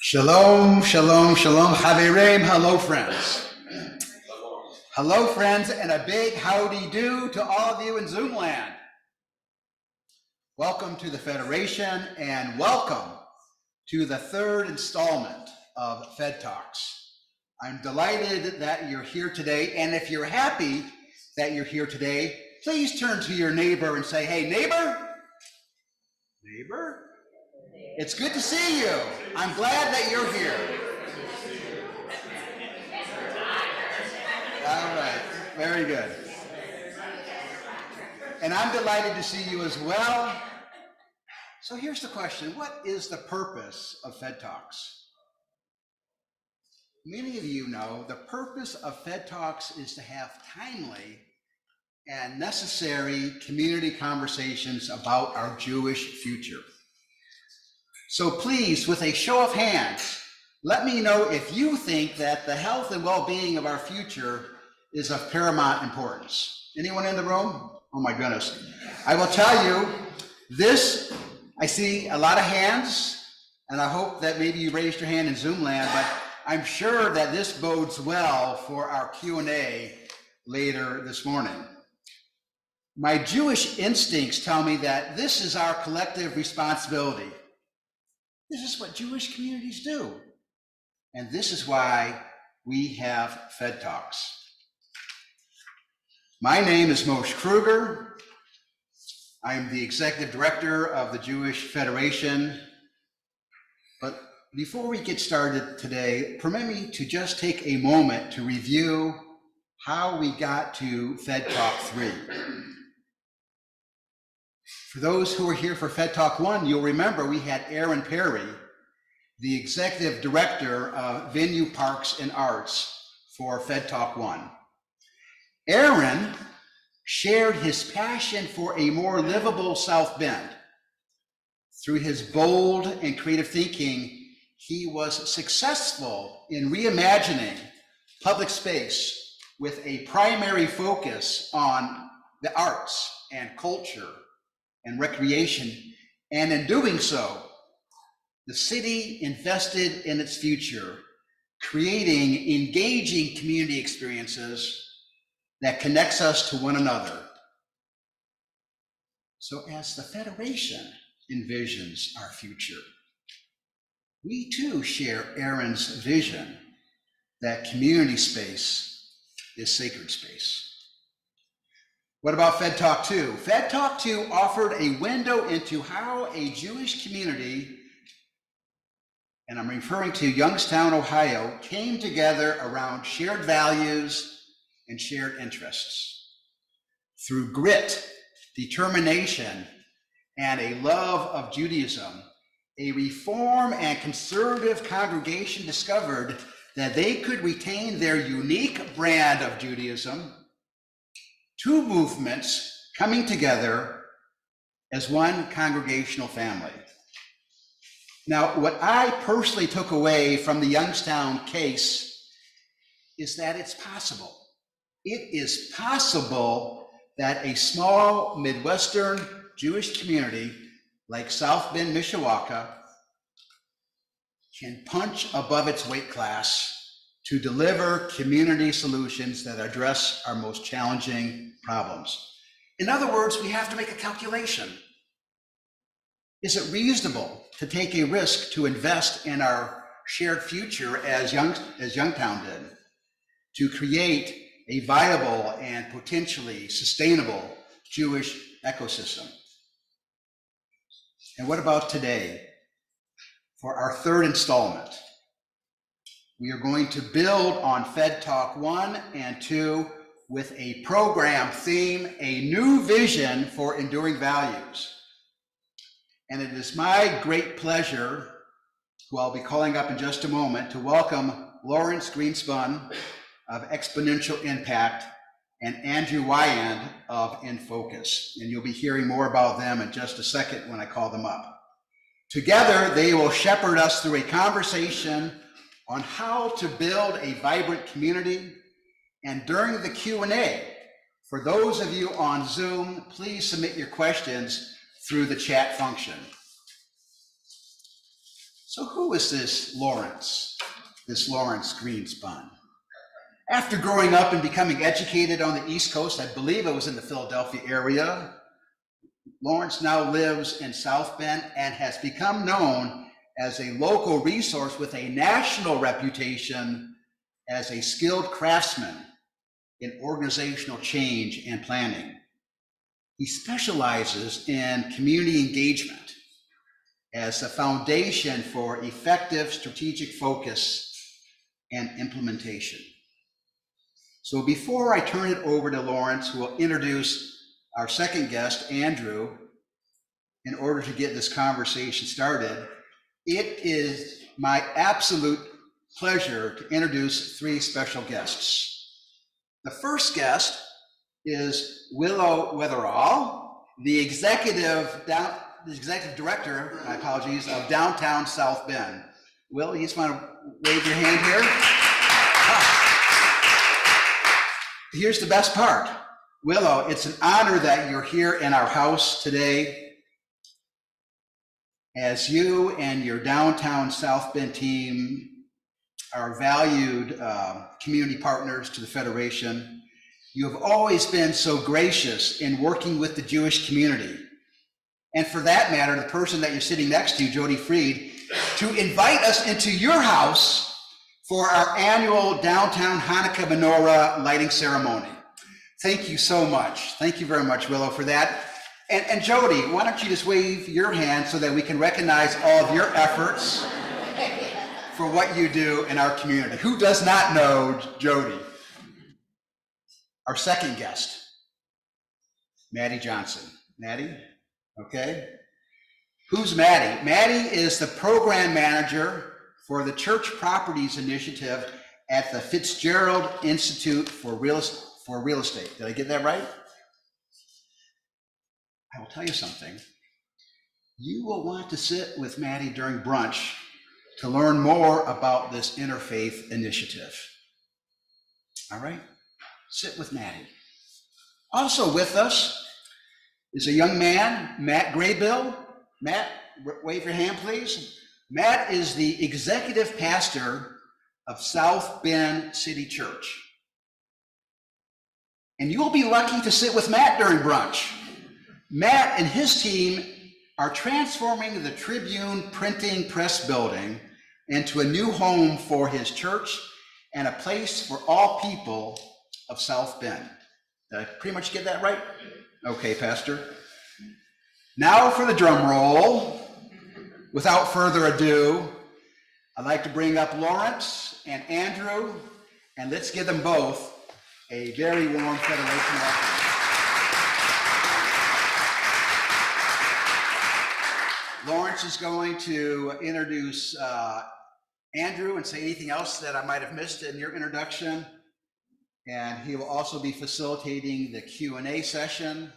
Shalom, shalom, shalom, Haverim. Hello, friends. Hello, friends, and a big howdy do to all of you in Zoom land. Welcome to the Federation and welcome to the third installment of Fed Talks. I'm delighted that you're here today, and if you're happy that you're here today, please turn to your neighbor and say, "Hey, neighbor, neighbor, it's good to see you. I'm glad that you're here." All right, very good. And I'm delighted to see you as well. So here's the question: what is the purpose of Fed Talks? Many of you know the purpose of Fed Talks is to have timely and necessary community conversations about our Jewish future. So please, with a show of hands, let me know if you think that the health and well-being of our future is of paramount importance. Anyone in the room? Oh my goodness. I will tell you this, I see a lot of hands, and I hope that maybe you raised your hand in Zoom land, but I'm sure that this bodes well for our Q&A later this morning. My Jewish instincts tell me that this is our collective responsibility. This is what Jewish communities do. And this is why we have Fed Talks. My name is Moshe Kruger. I'm the executive director of the Jewish Federation. But before we get started today, permit me to just take a moment to review how we got to Fed Talk 3. For those who were here for Fed Talk 1, you'll remember we had Aaron Perry, the executive director of Venue Parks and Arts for Fed Talk 1. Aaron shared his passion for a more livable South Bend. Through his bold and creative thinking, he was successful in reimagining public space with a primary focus on the arts and culture and recreation. And in doing so, the city invested in its future, creating engaging community experiences that connects us to one another. So as the Federation envisions our future, we too share Aaron's vision that community space is sacred space. What about Fed Talk 2? Fed Talk 2 offered a window into how a Jewish community, and I'm referring to Youngstown, Ohio, came together around shared values and shared interests. Through grit, determination, and a love of Judaism, a reform and conservative congregation discovered that they could retain their unique brand of Judaism, two movements coming together as one congregational family. Now, what I personally took away from the Youngstown case is that it's possible. It is possible that a small Midwestern Jewish community like South Bend, Mishawaka, can punch above its weight class to deliver community solutions that address our most challenging problems. In other words, we have to make a calculation. Is it reasonable to take a risk to invest in our shared future as Youngstown did, to create a viable and potentially sustainable Jewish ecosystem? And what about today? For our third installment, we are going to build on Fed Talk 1 and 2 with a program theme, a new vision for enduring values. And it is my great pleasure, who I'll be calling up in just a moment, to welcome Lawrence Greenspun of Exponential Impact and Andrew Wyand of InFocus. And you'll be hearing more about them in just a second when I call them up. Together, they will shepherd us through a conversation on how to build a vibrant community. And during the Q&A, for those of you on Zoom, please submit your questions through the chat function. So who is this Lawrence Greenspun? After growing up and becoming educated on the East Coast, I believe it was in the Philadelphia area, Lawrence now lives in South Bend and has become known as a local resource with a national reputation as a skilled craftsman in organizational change and planning. He specializes in community engagement as a foundation for effective strategic focus and implementation. So before I turn it over to Lawrence, who will introduce our second guest, Andrew, in order to get this conversation started, it is my absolute pleasure to introduce three special guests. The first guest is Willow Weatherall, the executive director, my apologies, of Downtown South Bend. Will, you just want to wave your hand here? Here's the best part. Willow, it's an honor that you're here in our house today, as you and your Downtown South Bend team are valued community partners to the Federation. You have always been so gracious in working with the Jewish community. And for that matter, the person that you're sitting next to, Jody Freed, to invite us into your house for our annual Downtown Hanukkah Menorah lighting ceremony. Thank you so much. Thank you very much, Willow, for that. And Jody, why don't you just wave your hand so that we can recognize all of your efforts for what you do in our community. Who does not know Jody? Our second guest, Maddie Johnson. Maddie, okay. Who's Maddie? Maddie is the program manager for the Church Properties Initiative at the Fitzgerald Institute for Real Estate. Did I get that right? I will tell you something. You will want to sit with Maddie during brunch to learn more about this interfaith initiative. All right? Sit with Maddie. Also with us is a young man, Matt Graybill. Matt, wave your hand, please. Matt is the executive pastor of South Bend City Church. And you will be lucky to sit with Matt during brunch. Matt and his team are transforming the Tribune Printing Press building into a new home for his church and a place for all people of South Bend. Did I pretty much get that right? Okay, Pastor. Now for the drum roll. Without further ado, I'd like to bring up Lawrence and Andrew, and let's give them both a very warm Federation welcome. Lawrence is going to introduce Andrew and say anything else that I might have missed in your introduction. And he will also be facilitating the Q&A session.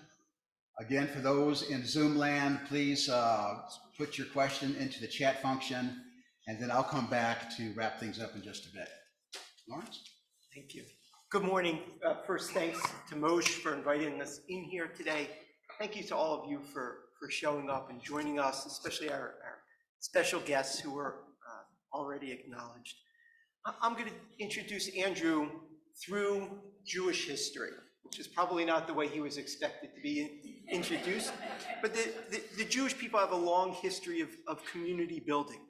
Again, for those in Zoom land, please put your question into the chat function, and then I'll come back to wrap things up in just a bit. Lawrence? Thank you. Good morning. First, thanks to Moshe for inviting us in here today. Thank you to all of you for showing up and joining us, especially our special guests who were already acknowledged. I'm going to introduce Andrew through Jewish history, which is probably not the way he was expected to be introduced. But the Jewish people have a long history of community building.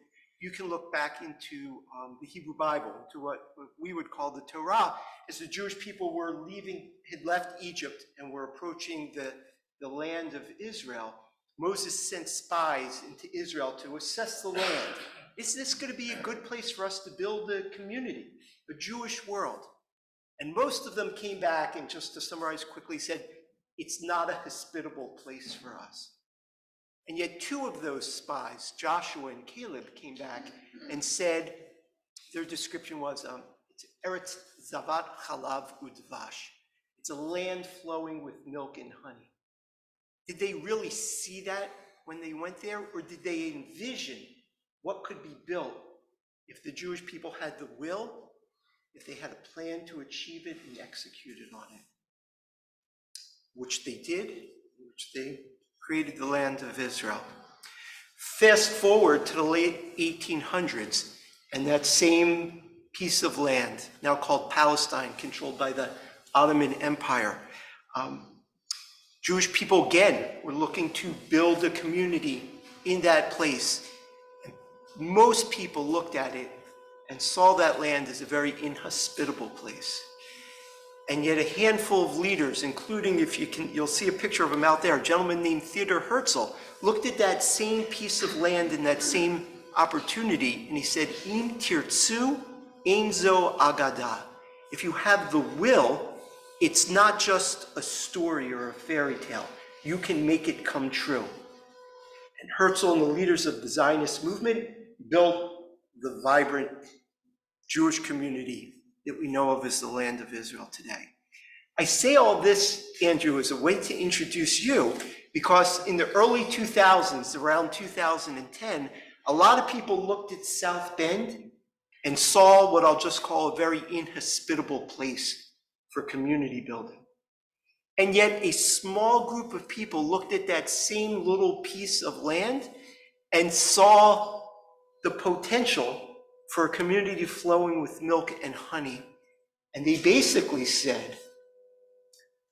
You can look back into the Hebrew Bible, to what we would call the Torah, as the Jewish people had left Egypt and were approaching the land of Israel. Moses sent spies into Israel to assess the land. Is this going to be a good place for us to build a community, a Jewish world? And most of them came back and, just to summarize quickly, said, it's not a hospitable place for us. And yet two of those spies, Joshua and Caleb, came back and said, their description was, it's Eretz Zavat Chalav Udvash. It's a land flowing with milk and honey. Did they really see that when they went there, or did they envision what could be built if the Jewish people had the will, if they had a plan to achieve it and executed on it? Which they did, which they created the land of Israel. Fast forward to the late 1800s, and that same piece of land, now called Palestine, controlled by the Ottoman Empire, Jewish people again were looking to build a community in that place. Most people looked at it and saw that land as a very inhospitable place. And yet a handful of leaders, including, if you can, you'll see a picture of him out there, a gentleman named Theodor Herzl, looked at that same piece of land and that same opportunity, and he said, Im tirtzu, ein zo agada. If you have the will, it's not just a story or a fairy tale. You can make it come true. And Herzl and the leaders of the Zionist movement built the vibrant Jewish community that we know of as the land of Israel today. I say all this, Andrew, as a way to introduce you, because in the early 2000s, around 2010, a lot of people looked at South Bend and saw what I'll just call a very inhospitable place for community building. And yet a small group of people looked at that same little piece of land and saw the potential for a community flowing with milk and honey. And they basically said,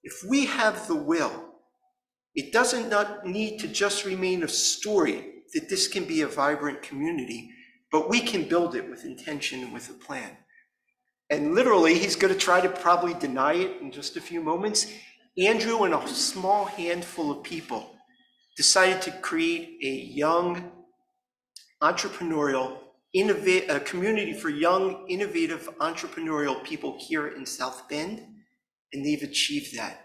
if we have the will, it doesn't not need to just remain a story that this can be a vibrant community, but we can build it with intention and with a plan. And literally, he's going to try to probably deny it in just a few moments. Andrew and a small handful of people decided to create a young, entrepreneurial, a community for young, innovative, entrepreneurial people here in South Bend, and they've achieved that.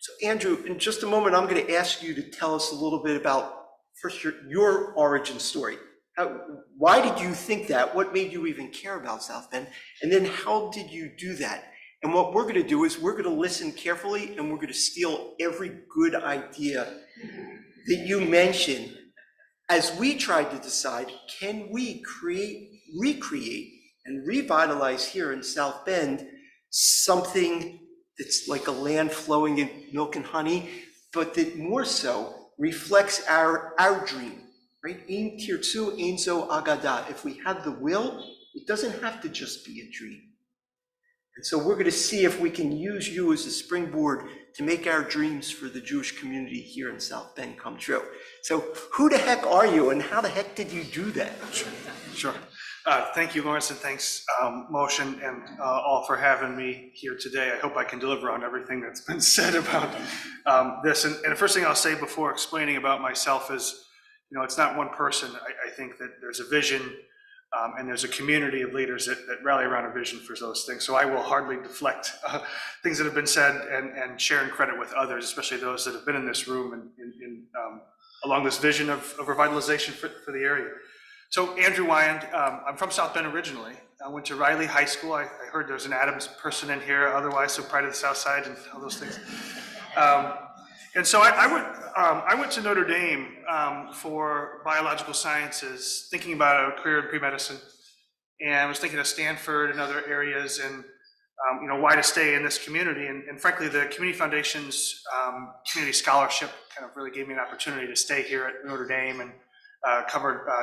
So Andrew, in just a moment, I'm going to ask you to tell us a little bit about, first, your origin story. Why did you think that? What made you even care about South Bend? And then how did you do that? And what we're going to do is we're going to listen carefully, and we're going to steal every good idea that you mentioned as we tried to decide, can we recreate, and revitalize here in South Bend something that's like a land flowing in milk and honey, but that more so reflects our dream, right? Im tirtzu ein zo agada. If we have the will, it doesn't have to just be a dream. And so we're going to see if we can use you as a springboard to make our dreams for the Jewish community here in South Bend come true. So who the heck are you, and how the heck did you do that? Sure. Thank you, Lawrence, and thanks, Moshe, and all for having me here today. I hope I can deliver on everything that's been said about this. And the first thing I'll say before explaining about myself is, it's not one person. I think that there's a vision, and there's a community of leaders that rally around a vision for those things. So I will hardly deflect things that have been said and sharing credit with others, especially those that have been in this room and along this vision of revitalization for the area. So Andrew Wyand, I'm from South Bend originally. I went to Riley High School. I heard there's an Adams person in here otherwise, so pride of the South Side and all those things. And so I went to Notre Dame for biological sciences, thinking about a career in pre-medicine, and I was thinking of Stanford and other areas, and why to stay in this community. And frankly, the Community Foundation's community scholarship kind of really gave me an opportunity to stay here at Notre Dame and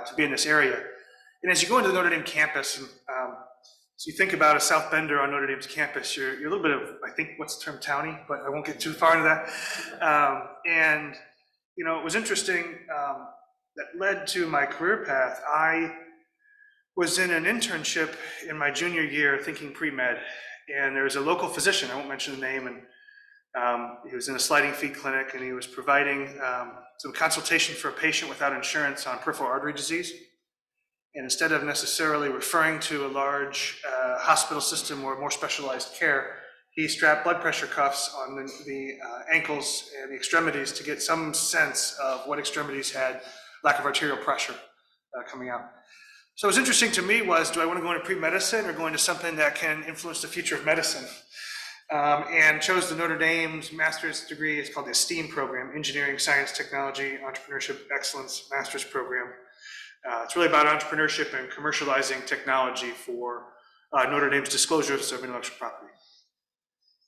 to be in this area. And as you go into the Notre Dame campus, and so you think about a South Bender on Notre Dame's campus, you're a little bit of, I think, what's the term, townie, but I won't get too far into that. And it was interesting, that led to my career path. I was in an internship in my junior year thinking pre-med, and there was a local physician, I won't mention the name, and he was in a sliding feet clinic, and he was providing some consultation for a patient without insurance on peripheral artery disease. And instead of necessarily referring to a large hospital system or more specialized care, he strapped blood pressure cuffs on the ankles and the extremities to get some sense of what extremities had lack of arterial pressure coming out. So what's interesting to me was, do I want to go into pre-medicine or go into something that can influence the future of medicine? And chose the Notre Dame's master's degree. It's called the STEAM program, Engineering, Science, Technology, Entrepreneurship, Excellence Master's Program. It's really about entrepreneurship and commercializing technology for Notre Dame's disclosures of intellectual property.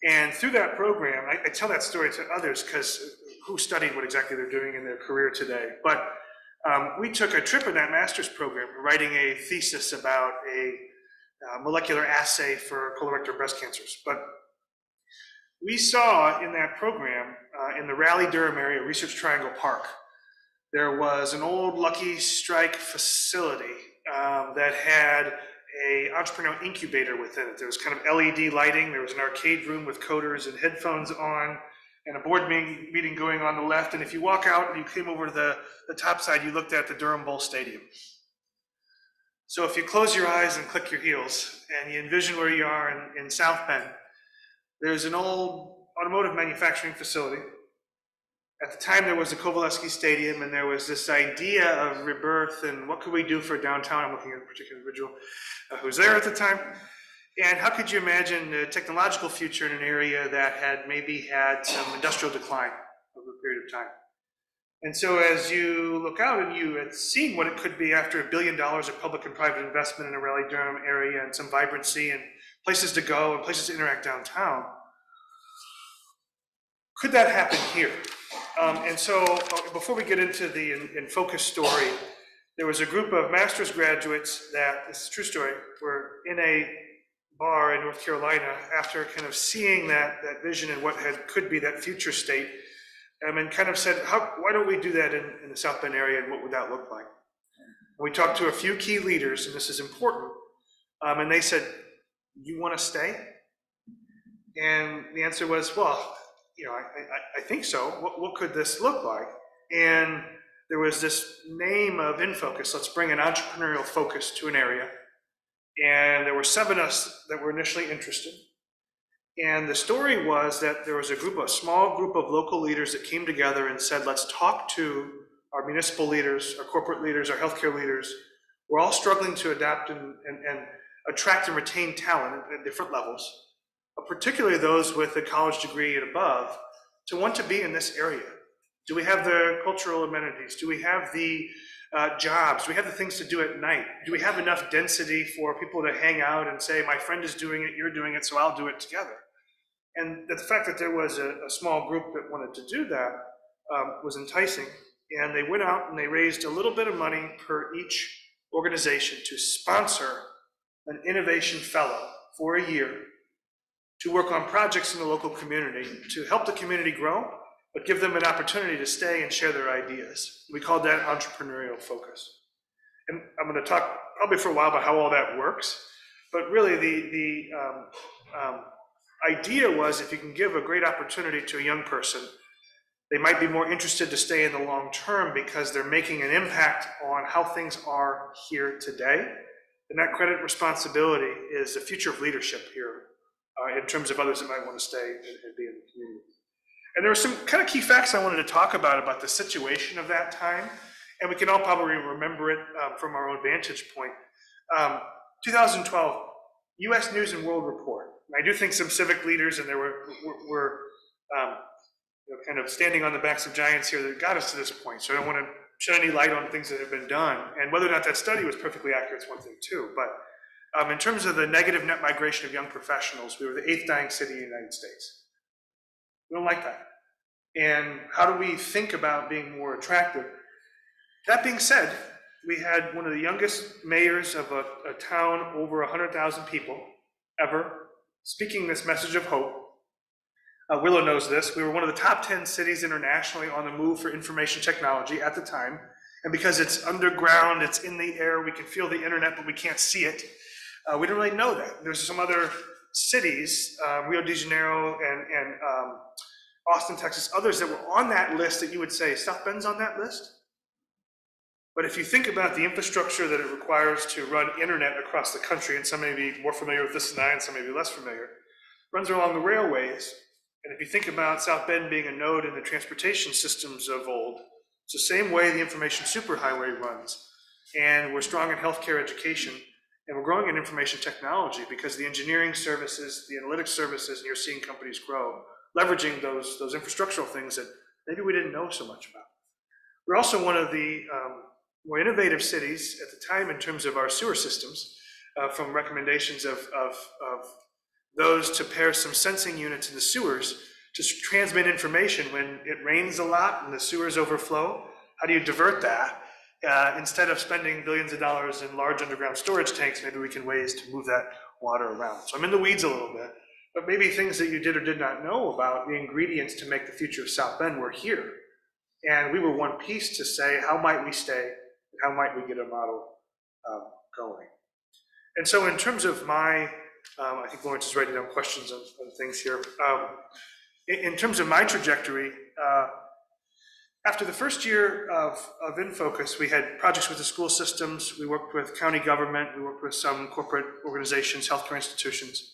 And through that program, I tell that story to others because who studied what exactly they're doing in their career today. But we took a trip in that master's program, writing a thesis about a molecular assay for colorectal breast cancers. But we saw in that program, in the Raleigh-Durham area, Research Triangle Park, there was an old Lucky Strike facility that had a entrepreneurial incubator within it. There was kind of LED lighting, there was an arcade room with coders and headphones on, and a board meeting going on the left. And if you walk out and you came over to the top side, you looked at the Durham Bowl Stadium. So if you close your eyes and click your heels, and you envision where you are in South Bend, there's an old automotive manufacturing facility. At the time, there was a Kovaleski Stadium, and there was this idea of rebirth and what could we do for downtown. I'm looking at a particular individual who was there at the time. And how could you imagine a technological future in an area that had maybe had some industrial decline over a period of time? And so as you look out and you had seen what it could be after $1 billion of public and private investment in a Raleigh-Durham area and some vibrancy and places to go and places to interact downtown, could that happen here? And so before we get into the in focus story, there was a group of master's graduates that, this is a true story, were in a bar in North Carolina after kind of seeing that vision and what could be that future state, and kind of said, why don't we do that in the South Bend area, and what would that look like? And we talked to a few key leaders, and this is important, and they said, you want to stay? And the answer was, well, I think so. What could this look like? And there was this name of InFocus, let's bring an entrepreneurial focus to an area. And there were 7 of us that were initially interested. And the story was that there was a small group of local leaders that came together and said, let's talk to our municipal leaders, our corporate leaders, our healthcare leaders. We're all struggling to adapt and attract and retain talent at different levels, but particularly those with a college degree and above, to want to be in this area. Do we have the cultural amenities? Do we have the jobs? Do we have the things to do at night? Do we have enough density for people to hang out and say, my friend is doing it, you're doing it, so I'll do it together? And the fact that there was a small group that wanted to do that was enticing. And they went out and they raised a little bit of money per each organization to sponsor an innovation fellow for a year to work on projects in the local community to help the community grow, but give them an opportunity to stay and share their ideas. We called that entrepreneurial focus. And I'm going to talk probably for a while about how all that works, but really the idea was if you can give a great opportunity to a young person, they might be more interested to stay in the long term because they're making an impact on how things are here today. And that credit responsibility is the future of leadership here in terms of others that might want to stay and be in the community. And there were some kind of key facts I wanted to talk about the situation of that time. And we can all probably remember it from our own vantage point. 2012, US News and World Report. And I do think some civic leaders, and there were kind of standing on the backs of giants here that got us to this point. So I don't want to shed any light on things that have been done. And whether or not that study was perfectly accurate is one thing too. But in terms of the negative net migration of young professionals, we were the 8th dying city in the United States. We don't like that. And how do we think about being more attractive? That being said, we had one of the youngest mayors of a town over 100,000 people ever speaking this message of hope. Willow knows this. We were one of the top 10 cities internationally on the move for information technology at the time. And because it's underground, it's in the air, we can feel the internet, but we can't see it. We didn't really know that. There's some other cities, Rio de Janeiro and Austin, Texas, others that were on that list that you would say, South Bend's on that list? But if you think about the infrastructure that it requires to run internet across the country, and some may be more familiar with this than I, and some may be less familiar, it runs along the railways. And if you think about South Bend being a node in the transportation systems of old, it's the same way the information superhighway runs. And we're strong in healthcare education, and we're growing in information technology because the engineering services, the analytics services, and you're seeing companies grow, leveraging those infrastructural things that maybe we didn't know so much about. We're also one of the more innovative cities at the time in terms of our sewer systems, from recommendations of those to pair some sensing units in the sewers to transmit information when it rains a lot and the sewers overflow. How do you divert that? Instead of spending billions of dollars in large underground storage tanks, maybe we can ways to move that water around. So I'm in the weeds a little bit, but maybe things that you did or did not know about the ingredients to make the future of South Bend were here. And we were one piece to say, how might we stay and how might we get a model going? And so in terms of my, I think Lawrence is writing down questions on things here. In terms of my trajectory, after the first year of InFocus, we had projects with the school systems, we worked with county government, we worked with some corporate organizations, healthcare institutions.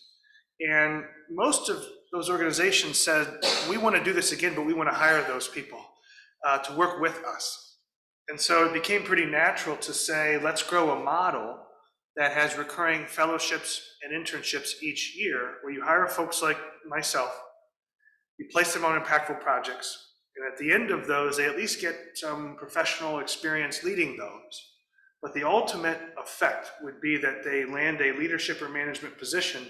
And most of those organizations said, we want to do this again, but we want to hire those people to work with us. And so it became pretty natural to say, let's grow a model that has recurring fellowships and internships each year, where you hire folks like myself, you place them on impactful projects, and at the end of those, they at least get some professional experience leading those. But the ultimate effect would be that they land a leadership or management position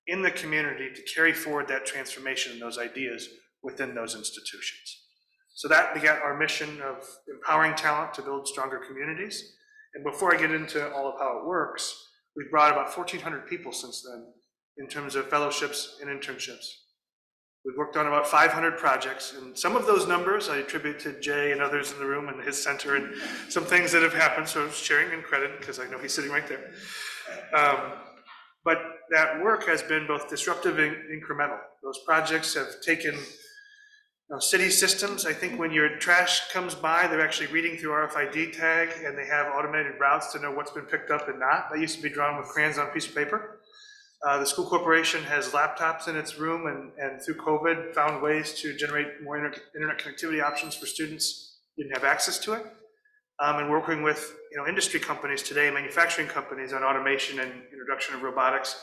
in the community to carry forward that transformation and those ideas within those institutions. So that begat our mission of empowering talent to build stronger communities. And before I get into all of how it works, we've brought about 1,400 people since then in terms of fellowships and internships. We've worked on about 500 projects, and some of those numbers I attribute to Jay and others in the room and his center and some things that have happened, so I'm sharing in credit because I know he's sitting right there. But that work has been both disruptive and incremental. Those projects have taken city systems. I think when your trash comes by, they're actually reading through RFID tag, and they have automated routes to know what's been picked up and not. That used to be drawn with crayons on a piece of paper. The school corporation has laptops in its room, and through COVID found ways to generate more internet connectivity options for students who didn't have access to it. And working with industry companies today, manufacturing companies, on automation and introduction of robotics,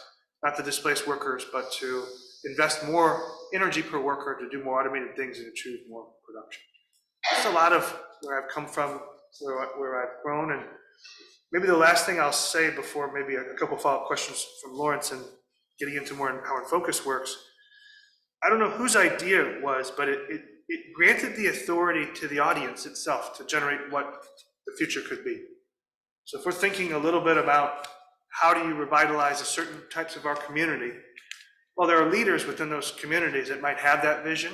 not to displace workers, but to invest more energy per worker to do more automated things and achieve more production. That's a lot of where I've come from, where I've grown. And maybe the last thing I'll say before maybe a couple follow-up questions from Lawrence and getting into more how InFocus works. I don't know whose idea it was, but it granted the authority to the audience itself to generate what the future could be. So if we're thinking a little bit about how do you revitalize a certain types of our community, well, there are leaders within those communities that might have that vision.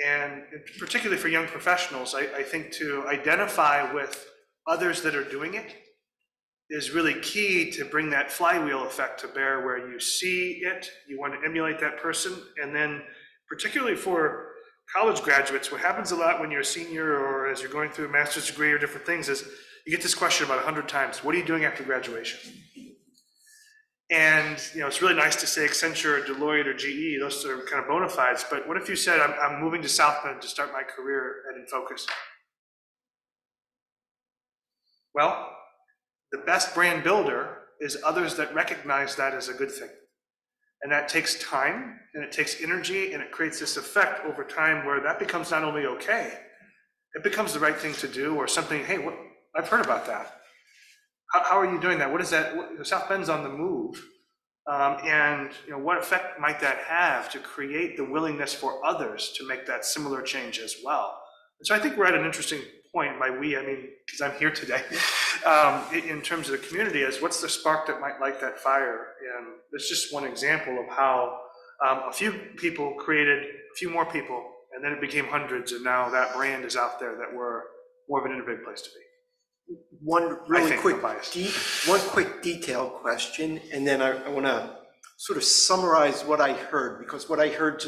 And particularly for young professionals, I think to identify with others that are doing it is really key to bring that flywheel effect to bear, where you see it, you want to emulate that person. And then particularly for college graduates, what happens a lot when you're a senior or as you're going through a master's degree or different things is you get this question about 100 times, what are you doing after graduation? And it's really nice to say Accenture or Deloitte or GE, those are kind of bona fides, but what if you said, I'm moving to South Bend to start my career at InFocus? Well, the best brand builder is others that recognize that as a good thing. And that takes time, and it takes energy, and it creates this effect over time where that becomes not only okay, it becomes the right thing to do, or something, hey, I've heard about that. How are you doing that? What is that? South Bend's on the move. And what effect might that have to create the willingness for others to make that similar change as well? And so I think we're at an interesting point. By we, I mean, because I'm here today, in terms of the community, is what's the spark that might light that fire? And it's just one example of how a few people created a few more people, and then it became hundreds, and now that brand is out there that we're more of an innovative place to be. One quick detail question, and then I want to sort of summarize what I heard, because what I heard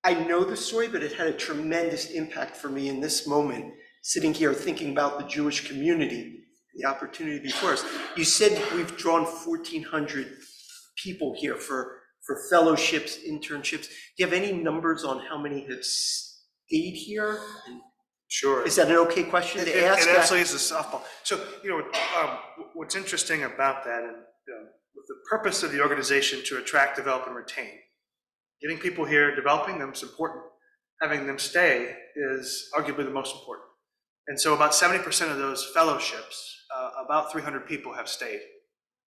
I know the story, but it had a tremendous impact for me in this moment, sitting here thinking about the Jewish community, the opportunity before us. You said we've drawn 1,400 people here for fellowships, internships. Do you have any numbers on how many have stayed here? Sure. Is that an okay question to ask? It absolutely is a softball. So, what's interesting about that, and with the purpose of the organization to attract, develop, and retain, getting people here, developing them is important. Having them stay is arguably the most important. And so about 70% of those fellowships, about 300 people have stayed.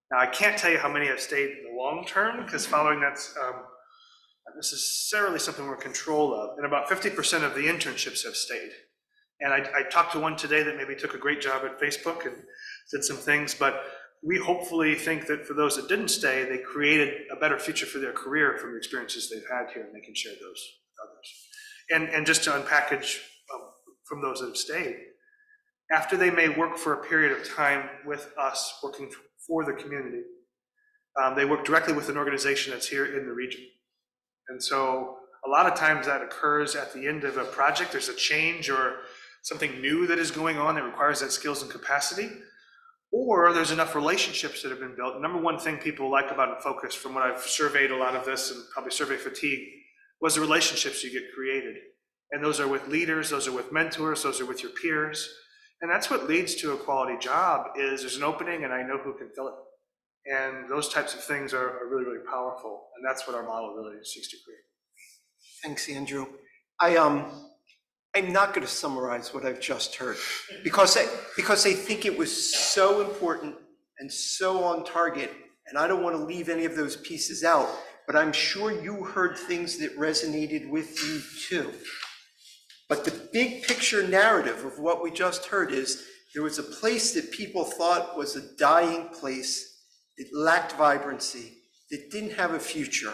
Now, I can't tell you how many have stayed in the long term, because following that's not necessarily something we're in control of. And about 50% of the internships have stayed. And I talked to one today that maybe took a great job at Facebook and did some things, but we hopefully think that for those that didn't stay, they created a better future for their career from the experiences they've had here, and they can share those with others. And just to unpackage from those that have stayed, after they may work for a period of time with us, working for the community, they work directly with an organization that's here in the region. And so a lot of times that occurs at the end of a project. There's a change or something new that is going on that requires that skills and capacity, or there's enough relationships that have been built. Number one thing people like about Focus, from what I've surveyed a lot of this and probably survey fatigue, was the relationships you get created. And those are with leaders, those are with mentors, those are with your peers. And that's what leads to a quality job, is there's an opening and I know who can fill it. And those types of things are really, really powerful. And that's what our model really seeks to create. Thanks, Andrew. I'm not going to summarize what I've just heard because I think it was so important and so on target, and I don't want to leave any of those pieces out, but I'm sure you heard things that resonated with you too. But the big picture narrative of what we just heard is there was a place that people thought was a dying place, that lacked vibrancy, that didn't have a future.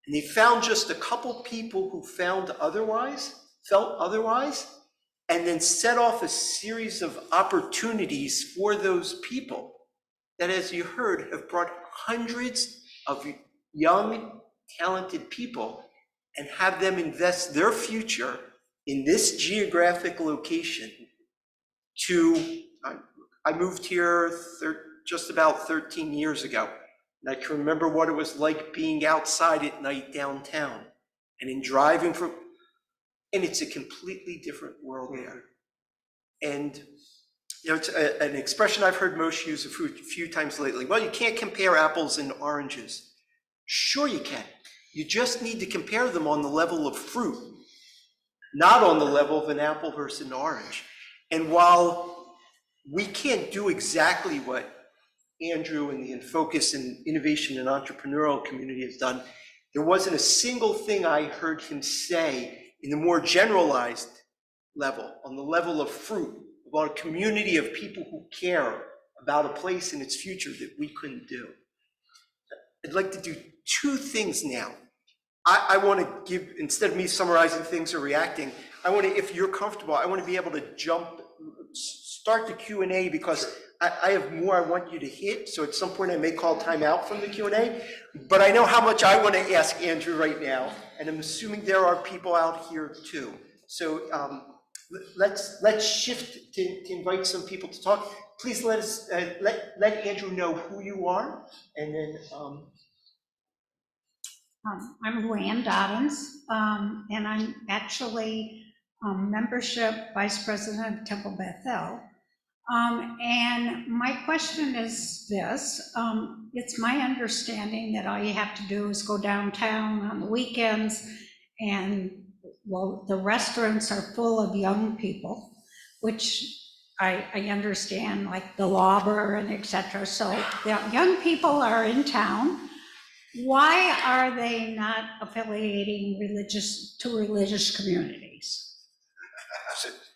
And they found just a couple people who felt otherwise, and then set off a series of opportunities for those people that, as you heard, have brought hundreds of young, talented people and have them invest their future in this geographic location. I moved here just about 13 years ago. And I can remember what it was like being outside at night downtown and in driving from, and it's a completely different world there. And you know, it's an expression I've heard Moshe use a few times lately. Well, you can't compare apples and oranges. Sure you can. You just need to compare them on the level of fruit, not on the level of an apple versus an orange. And while we can't do exactly what Andrew and the Infocus and innovation and entrepreneurial community has done, there wasn't a single thing I heard him say in the more generalized level, on the level of fruit, about a community of people who care about a place and its future that we couldn't do. I'd like to do two things now. I want to give, instead of me summarizing things or reacting, I want to, if you're comfortable, I want to be able to start the Q&A because I have more I want you to hit. So at some point I may call time out from the Q&A, but I know how much I want to ask Andrew right now. And I'm assuming there are people out here too. So let's shift to invite some people to talk. Please let us, let Andrew know who you are, and then. I'm Luann Doddins, and I'm actually membership vice president of Temple Bethel. And my question is this: it's my understanding that all you have to do is go downtown on the weekends, and well, the restaurants are full of young people, which I understand, like the Lauber and et cetera. So the young people are in town. Why are they not affiliating to religious communities?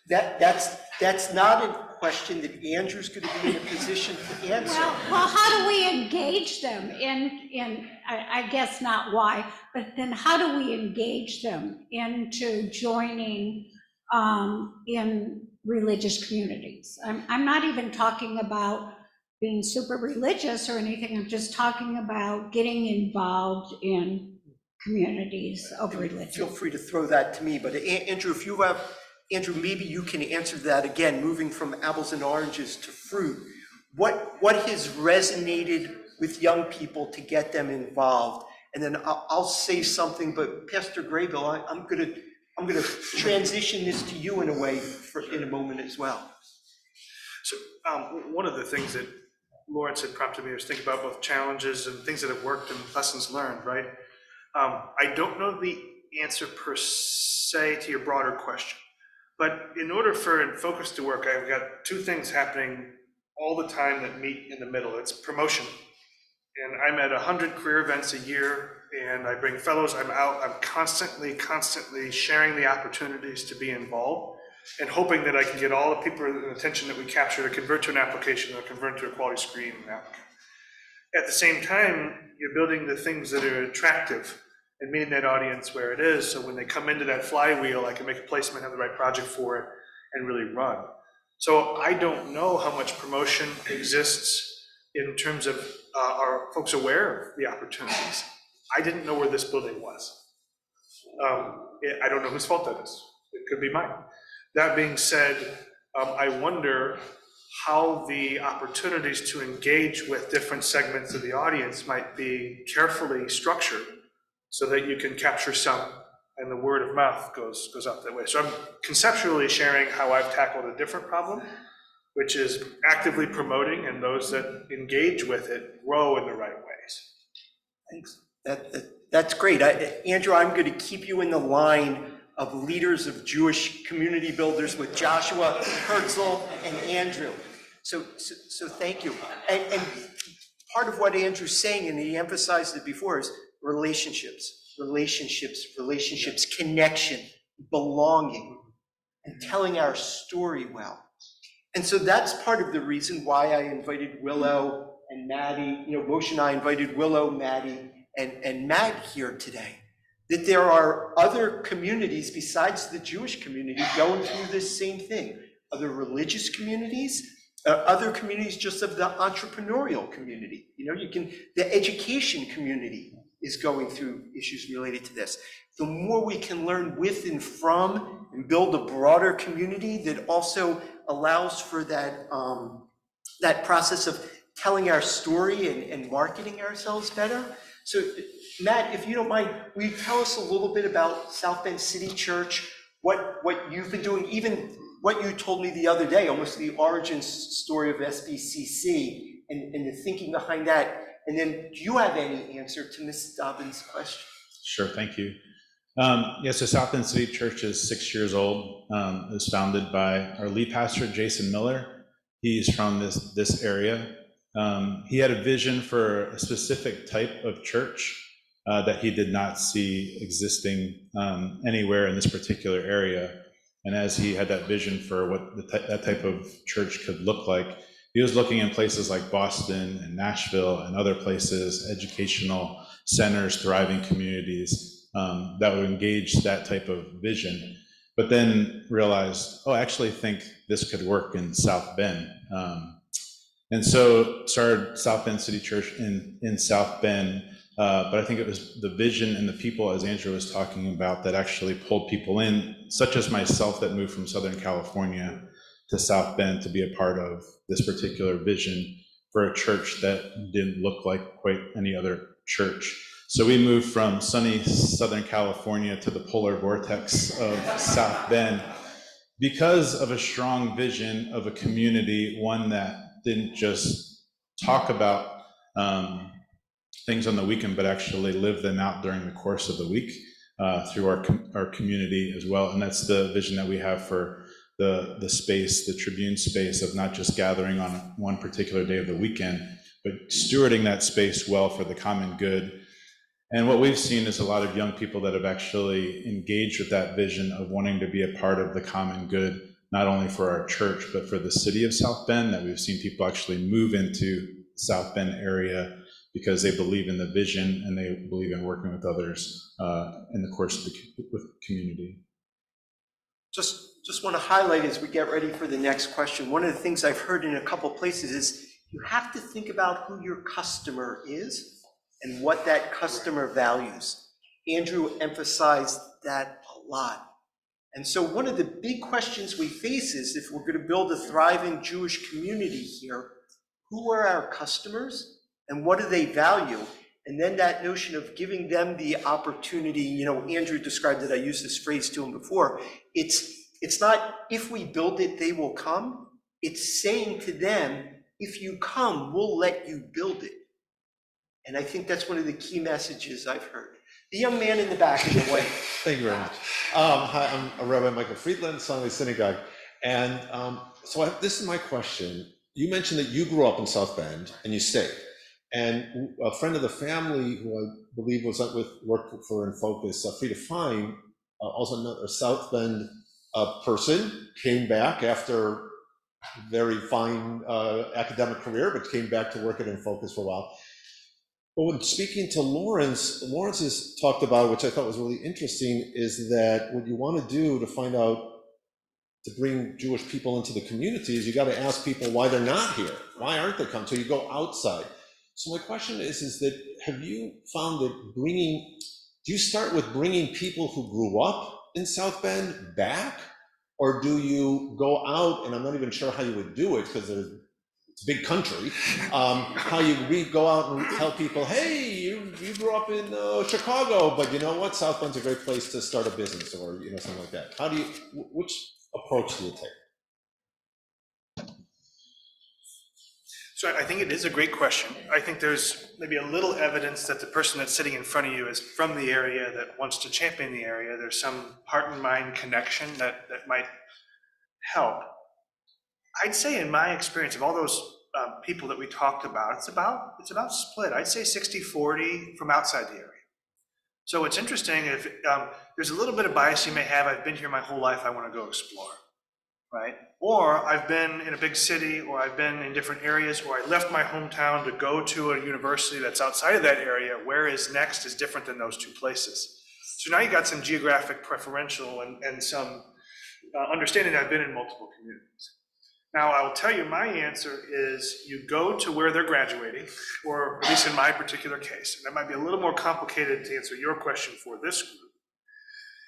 That's not a question that Andrew's going to be in a position to answer. Well, how do we engage them in I guess not why, but then how do we engage them into joining in religious communities? I'm not even talking about being super religious or anything. I'm just talking about getting involved in communities of religion. Feel free to throw that to me, but Andrew, if you have, Andrew, maybe you can answer that again, moving from apples and oranges to fruit. What has resonated with young people to get them involved? And then I'll say something, but Pastor Graybill, I'm gonna transition this to you in a way in a moment as well. So one of the things that Lawrence had prompted me was think about both challenges and things that have worked and lessons learned, right? I don't know the answer per se to your broader question, but in order for Focus to work, I've got two things happening all the time that meet in the middle. It's promotion. And I'm at 100 career events a year, and I bring fellows, I'm constantly sharing the opportunities to be involved. and hoping that I can get all the people and attention that we capture to convert to an application or convert to a quality screen and applicant. At the same time, you're building the things that are attractive and meeting that audience where it is, so when they come into that flywheel, I can make a placement, have the right project for it, and really run. So I don't know how much promotion exists in terms of are folks aware of the opportunities. I didn't know where this building was. I don't know whose fault that is. It could be mine. That being said, I wonder how the opportunities to engage with different segments of the audience might be carefully structured so that you can capture some and the word of mouth goes up that way. So I'm conceptually sharing how I've tackled a different problem, which is actively promoting, and those that engage with it grow in the right ways. Thanks. That's great. Andrew, I'm going to keep you in the line of leaders of Jewish community builders with Joshua, Herzl, and Andrew. So thank you. And part of what Andrew's saying, and he emphasized it before, is relationships, connection, belonging, and telling our story well. And so that's part of the reason why I invited Willow and Maddie, Moshe and I invited Willow, Maddie, and Matt here today. That there are other communities besides the Jewish community going through this same thing. Other religious communities, other communities just of the entrepreneurial community. The education community is going through issues related to this. The more we can learn with and from and build a broader community that also allows for that, that process of telling our story and marketing ourselves better. So Matt, if you don't mind, will you tell us a little bit about South Bend City Church, what you've been doing, even what you told me the other day, almost the origin story of SBCC and the thinking behind that. And then do you have any answer to Ms. Dobbins' question? Sure, thank you. So South Bend City Church is 6 years old. It was founded by our lead pastor, Jason Miller. He's from this area. He had a vision for a specific type of church that he did not see existing anywhere in this particular area. And as he had that vision for what that type of church could look like, he was looking in places like Boston and Nashville and other places, educational centers, thriving communities that would engage that type of vision, but then realized, I actually think this could work in South Bend. And so started South Bend City Church in South Bend, but I think it was the vision and the people, as Andrew was talking about, that actually pulled people in, such as myself that moved from Southern California to South Bend to be a part of this particular vision for a church that didn't look like quite any other church. So we moved from sunny Southern California to the polar vortex of South Bend because of a strong vision of a community, one that didn't just talk about things on the weekend, but actually live them out during the course of the week through our community as well. And that's the vision that we have for the space, the Tribune space, of not just gathering on one particular day of the weekend, but stewarding that space well for the common good. And what we've seen is a lot of young people that have actually engaged with that vision of wanting to be a part of the common good, not only for our church, but for the city of South Bend, that we've seen people actually move into South Bend area because they believe in the vision and they believe in working with others in the course of the community. Just want to highlight as we get ready for the next question, one of the things I've heard in a couple places is you have to think about who your customer is and what that customer values. Andrew emphasized that a lot. And so one of the big questions we face is, if we're going to build a thriving Jewish community here, who are our customers and what do they value? And then that notion of giving them the opportunity, Andrew described it, I used this phrase to him before, it's not if we build it, they will come. It's saying to them, if you come, we'll let you build it. And I think that's one of the key messages I've heard. The young man in the back in the white. Thank you very much. Hi, I'm Rabbi Michael Friedland, Sunday Synagogue. And this is my question. You mentioned that you grew up in South Bend and you stayed. And a friend of the family, who I believe was worked for In Focus, Frida Fine, also another South Bend person, came back after a very fine academic career, but came back to work at InFocus for a while. But when speaking to Lawrence, Lawrence has talked about, which I thought was really interesting, is that what you want to do to find out, to bring Jewish people into the communities, you got to ask people why they're not here. Why aren't they coming? So you go outside. So my question is that have you found that do you start with bringing people who grew up in South Bend back? Or do you go out, and I'm not even sure how you would do it because it's a big country, how you go out and tell people, hey, you grew up in Chicago, but you know what? South Bend's a great place to start a business, or something like that. Which approach do you take? So I think it is a great question. I think there's maybe a little evidence that the person that's sitting in front of you is from the area, that wants to champion the area. There's some heart and mind connection that might help. I'd say in my experience of all those people that we talked about, it's about split. I'd say 60-40 from outside the area. So it's interesting if there's a little bit of bias you may have. I've been here my whole life, I want to go explore. Right? Or I've been in a big city, or I've been in different areas, or I left my hometown to go to a university that's outside of that area. Where is next is different than those two places. So now you got some geographic preferential and some understanding that I've been in multiple communities. Now I will tell you, my answer is you go to where they're graduating, or at least in my particular case, and that might be a little more complicated to answer your question for this group.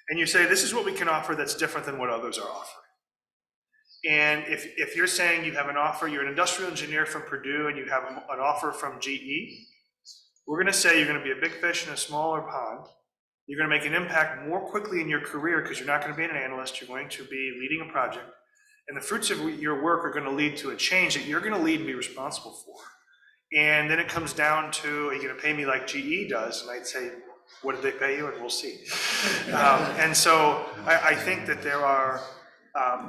And you say, this is what we can offer that's different than what others are offering. And if you're saying you have an offer, you're an industrial engineer from Purdue and you have an offer from GE, we're going to say you're going to be a big fish in a smaller pond. You're going to make an impact more quickly in your career because you're not going to be an analyst. You're going to be leading a project. And the fruits of your work are going to lead to a change that you're going to lead and be responsible for. And then it comes down to, are you going to pay me like GE does? And I'd say, what did they pay you? And we'll see. And so I think that there are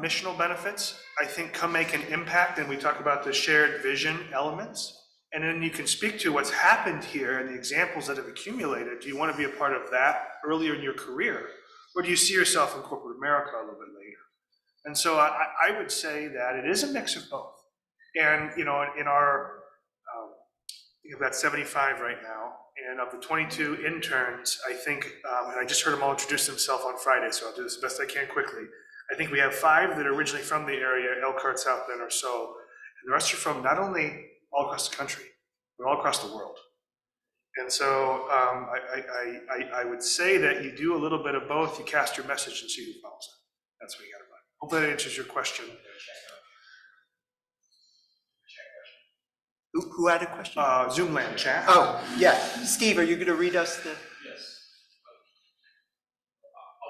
missional benefits. I think come make an impact, and we talk about the shared vision elements, and then you can speak to what's happened here and the examples that have accumulated. Do you want to be a part of that earlier in your career, or do you see yourself in corporate America a little bit later? And so I would say that it is a mix of both. And in our we've got 75 right now, and of the 22 interns, I think, and I just heard them all introduce themselves on Friday, so I'll do this the best I can quickly. I think we have 5 that are originally from the area, Elkhart, South Bend or so, and the rest are from not only all across the country, but all across the world. And so I would say that you do a little bit of both. You cast your message and see who follows it. That's what you got to run. Hopefully that answers your question. Who had a question? Zoomland chat. Oh, yeah. Steve, are you going to read us the? Yes.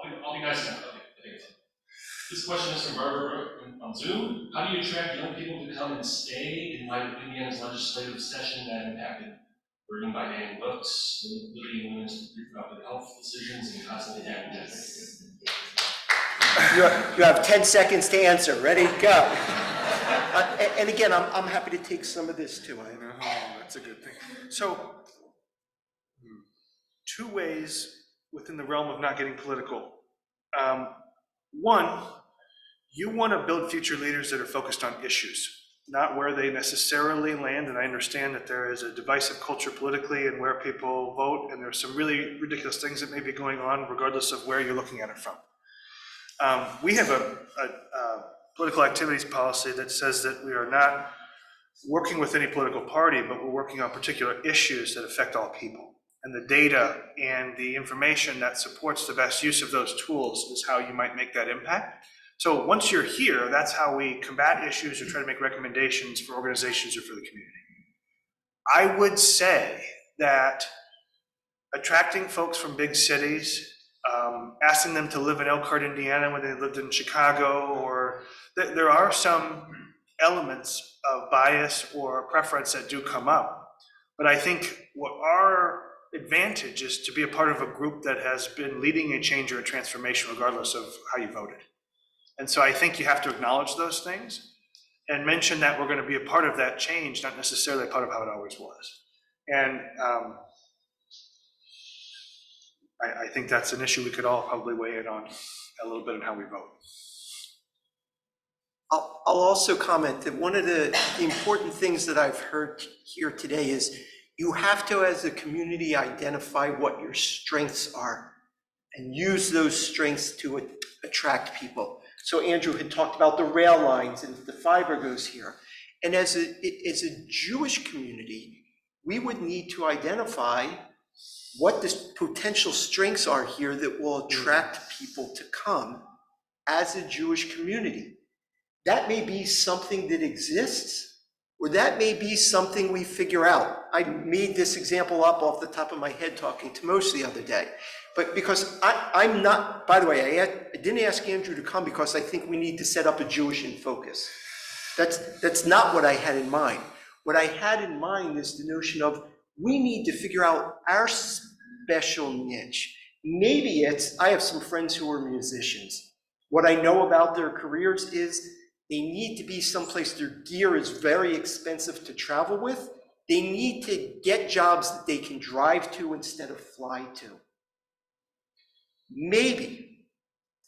I'll be nice enough. This question is from Barbara on Zoom. How do you attract young people to come and stay in light of Indiana's legislative session that impacted learning by banning books, limiting women's reproductive health decisions, and constantly academic? You have 10 seconds to answer. Ready? Go. And again, I'm happy to take some of this too. I know. That's a good thing. So, 2 ways within the realm of not getting political. One, you want to build future leaders that are focused on issues, not where they necessarily land. And I understand that there is a divisive culture politically and where people vote, and there's some really ridiculous things that may be going on regardless of where you're looking at it from. We have a political activities policy that says that we are not working with any political party, but we're working on particular issues that affect all people. And the data and the information that supports the best use of those tools is how you might make that impact. So once you're here, that's how we combat issues or try to make recommendations for organizations or for the community. I would say that attracting folks from big cities, asking them to live in Elkhart, Indiana when they lived in Chicago, or there are some elements of bias or preference that do come up. But I think what our advantage is to be a part of a group that has been leading a change or a transformation regardless of how you voted. And so I think you have to acknowledge those things and mention that we're going to be a part of that change, not necessarily a part of how it always was. And I think that's an issue we could all probably weigh in on a little bit in how we vote. I'll also comment that one of the important things that I've heard here today is you have to, as a community, identify what your strengths are and use those strengths to attract people. So Andrew had talked about the rail lines and the fiber goes here. And as a Jewish community, we would need to identify what the potential strengths are here that will attract people to come as a Jewish community. That may be something that exists, or that may be something we figure out. I made this example up off the top of my head talking to Moshe the other day. But because I'm not, by the way, I didn't ask Andrew to come because I think we need to set up a Jewish in focus. That's not what I had in mind. What I had in mind is the notion of we need to figure out our special niche. Maybe it's, I have some friends who are musicians. What I know about their careers is they need to be someplace their gear is very expensive to travel with. They need to get jobs that they can drive to instead of fly to. Maybe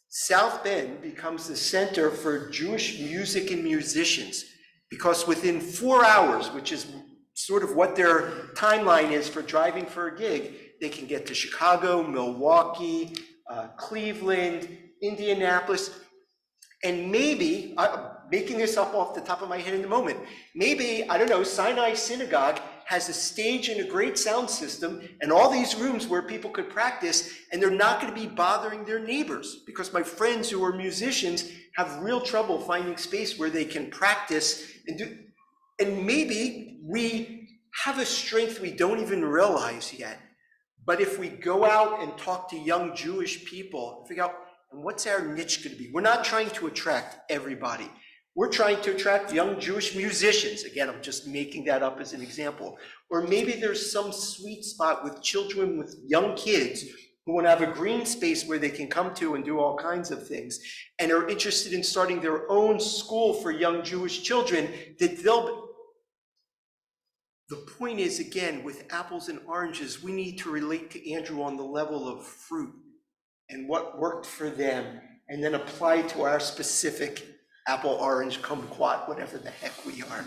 South Bend becomes the center for Jewish music and musicians because within 4 hours, which is sort of what their timeline is for driving for a gig, they can get to Chicago, Milwaukee, Cleveland, Indianapolis, and maybe, making this up off the top of my head in the moment, maybe, I don't know, Sinai Synagogue has a stage and a great sound system and all these rooms where people could practice, and they're not going to be bothering their neighbors because my friends who are musicians have real trouble finding space where they can practice and do. And maybe we have a strength we don't even realize yet. But if we go out and talk to young Jewish people, figure out, and what's our niche going to be? We're not trying to attract everybody. We're trying to attract young Jewish musicians. Again, I'm just making that up as an example. Or maybe there's some sweet spot with children, with young kids who want to have a green space where they can come to and do all kinds of things and are interested in starting their own school for young Jewish children that they'll. The point is, again, with apples and oranges, we need to relate to Andrew on the level of fruit and what worked for them, and then apply to our specific apple, orange, kumquat, whatever the heck we are.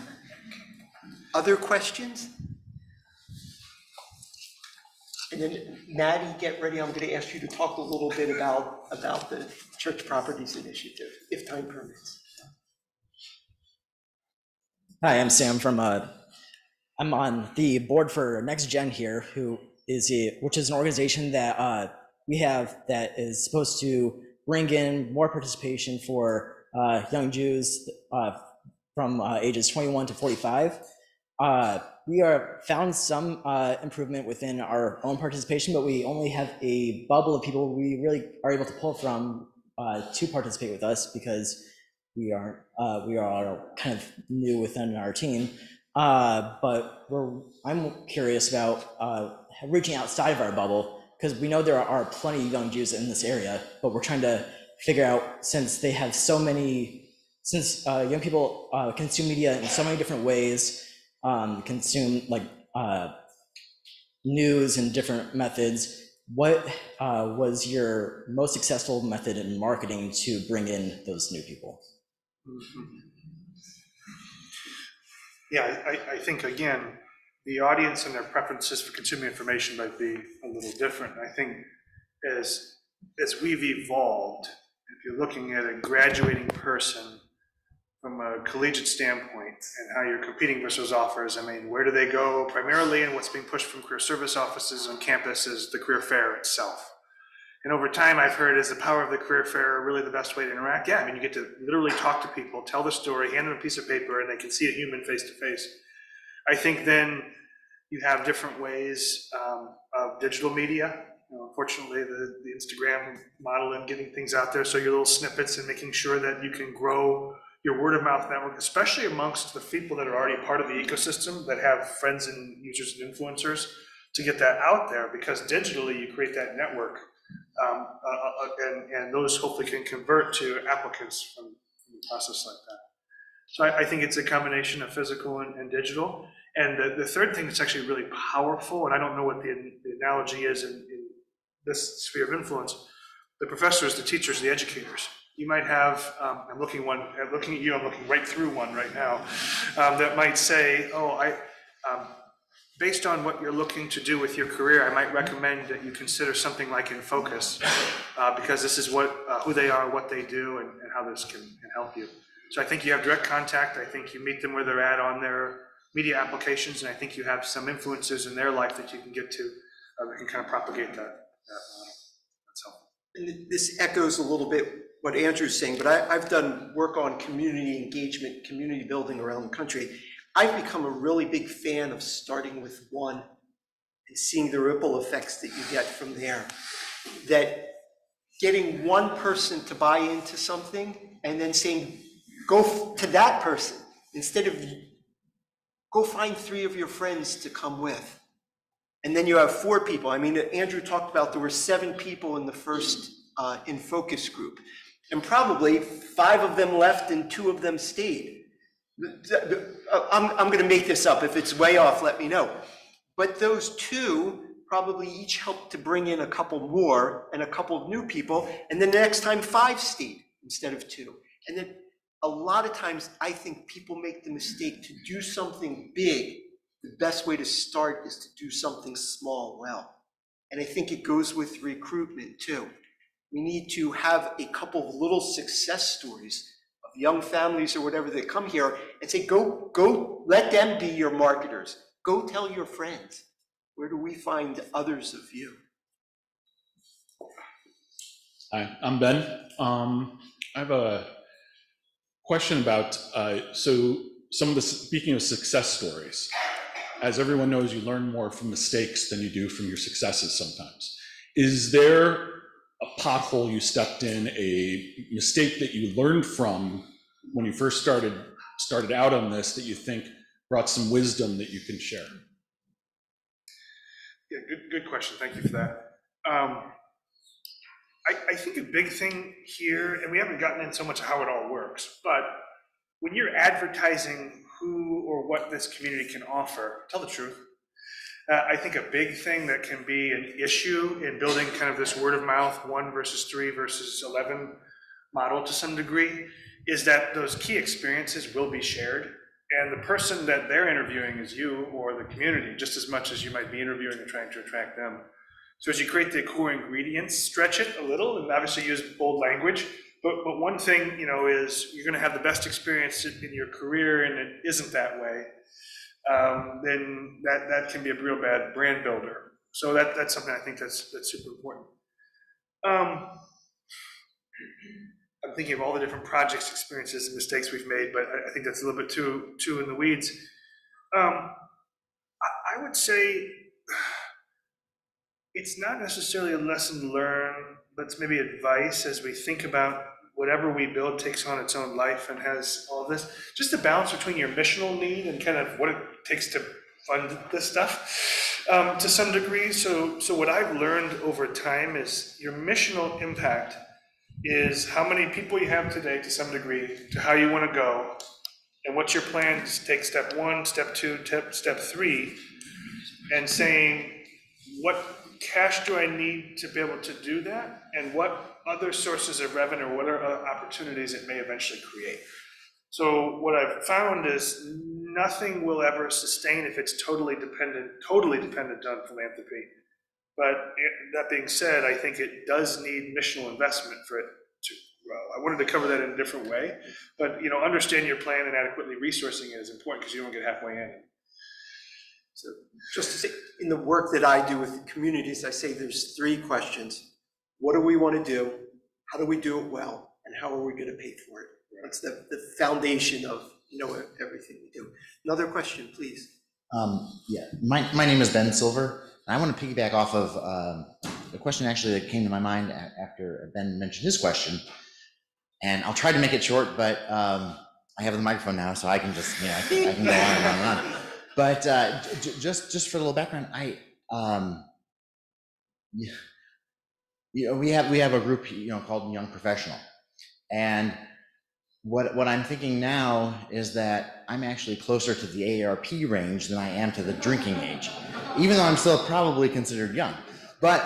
Other questions? And then Maddie, get ready. I'm going to ask you to talk a little bit about the Church Properties Initiative, if time permits. Hi, I'm Sam from, I'm on the board for Next Gen here, which is an organization that we have that is supposed to bring in more participation for young Jews from ages 21 to 45. We found some improvement within our own participation, but we only have a bubble of people we really are able to pull from to participate with us because we are kind of new within our team. But I'm curious about reaching outside of our bubble, because we know there are plenty of young Jews in this area, but we're trying to figure out, since they have so many, since young people consume media in so many different ways, consume like news and different methods, what was your most successful method in marketing to bring in those new people? Yeah, I think, again, the audience and their preferences for consuming information might be a little different. I think as we've evolved, if you're looking at a graduating person from a collegiate standpoint and how you're competing versus offers, I mean, where do they go primarily, and what's being pushed from career service offices on campus is the career fair itself. And over time, I've heard, is the power of the career fair really the best way to interact? Yeah, I mean, you get to literally talk to people, tell the story, hand them a piece of paper, and they can see a human face to face. I think then you have different ways of digital media. Unfortunately, the Instagram model and getting things out there, so your little snippets and making sure that you can grow your word of mouth network, especially amongst the people that are already part of the ecosystem, that have friends and users and influencers, to get that out there, because digitally you create that network. And those hopefully can convert to applicants from a process like that. So I think it's a combination of physical and digital. And the third thing that's actually really powerful, and I don't know what the analogy is in this sphere of influence, the professors, the teachers, the educators. you might have, I'm looking at you, I'm looking right through one right now, that might say, based on what you're looking to do with your career, I might recommend that you consider something like In Focus, because this is who they are, what they do, and how this can help you. So I think you have direct contact. I think you meet them where they're at on their media applications, and I think you have some influences in their life that you can get to, that can kind of propagate that model. That's helpful. And this echoes a little bit what Andrew's saying, but I've done work on community engagement, community building around the country. I've become a really big fan of starting with one and seeing the ripple effects that you get from there. That getting one person to buy into something and then saying, go to that person, instead of go find 3 of your friends to come with. And then you have 4 people. I mean, Andrew talked about there were 7 people in the first In Focus group. And probably 5 of them left and 2 of them stayed. I'm going to make this up. If it's way off, let me know. But those 2 probably each helped to bring in a couple more and a couple of new people. And then the next time 5 stayed instead of 2. And then a lot of times I think people make the mistake to do something big. The best way to start is to do something small well. And I think it goes with recruitment too. We need to have a couple of little success stories of young families or whatever that come here and say, go, let them be your marketers. Go tell your friends. Where do we find others of you? Hi, I'm Ben. I have a question about, so speaking of success stories, as everyone knows, you learn more from mistakes than you do from your successes sometimes. Is there a pothole you stepped in, a mistake that you learned from when you first started out on this that you think brought some wisdom that you can share? Yeah, good question. Thank you for that. I think a big thing here, and we haven't gotten in so much how it all works, but when you're advertising who or what this community can offer, tell the truth. I think a big thing that can be an issue in building kind of this word of mouth 1 versus 3 versus 11 model to some degree is that those key experiences will be shared. And the person that they're interviewing is you or the community, just as much as you might be interviewing and trying to attract them. So as you create the core ingredients, stretch it a little and obviously use bold language. But one thing, is you're going to have the best experience in your career and it isn't that way. Then that can be a real bad brand builder. So that's something I think that's super important. I'm thinking of all the different projects, experiences, and mistakes we've made, but I think that's a little bit too in the weeds. I would say it's not necessarily a lesson learned, but it's maybe advice as we think about whatever we build takes on its own life and has all of this. Just a balance between your missional need and kind of what it takes to fund this stuff to some degree. So what I've learned over time is your missional impact is how many people you have today to some degree to how you want to go and what's your plan to take step 1, step 2, step 3, and saying what cash do I need to be able to do that and what other sources of revenue, what are opportunities it may eventually create. So what I've found is nothing will ever sustain if it's totally dependent on philanthropy. But that being said, I think it does need missional investment for it to grow. I wanted to cover that in a different way, but understand your plan and adequately resourcing it is important because you don't get halfway in. So just to say, in the work that I do with the communities, I say there's 3 questions. What do we want to do? How do we do it well? And how are we going to pay for it? That's the foundation of everything we do. Another question, please. Yeah, my name is Ben Silver. I want to piggyback off of the question actually that came to my mind after Ben mentioned his question. And I'll try to make it short, but I have the microphone now, so I can just, I can go on and on. But just for a little background, we have a group, called Young Professional. And what I'm thinking now is that I'm actually closer to the AARP range than I am to the drinking age, even though I'm still probably considered young. But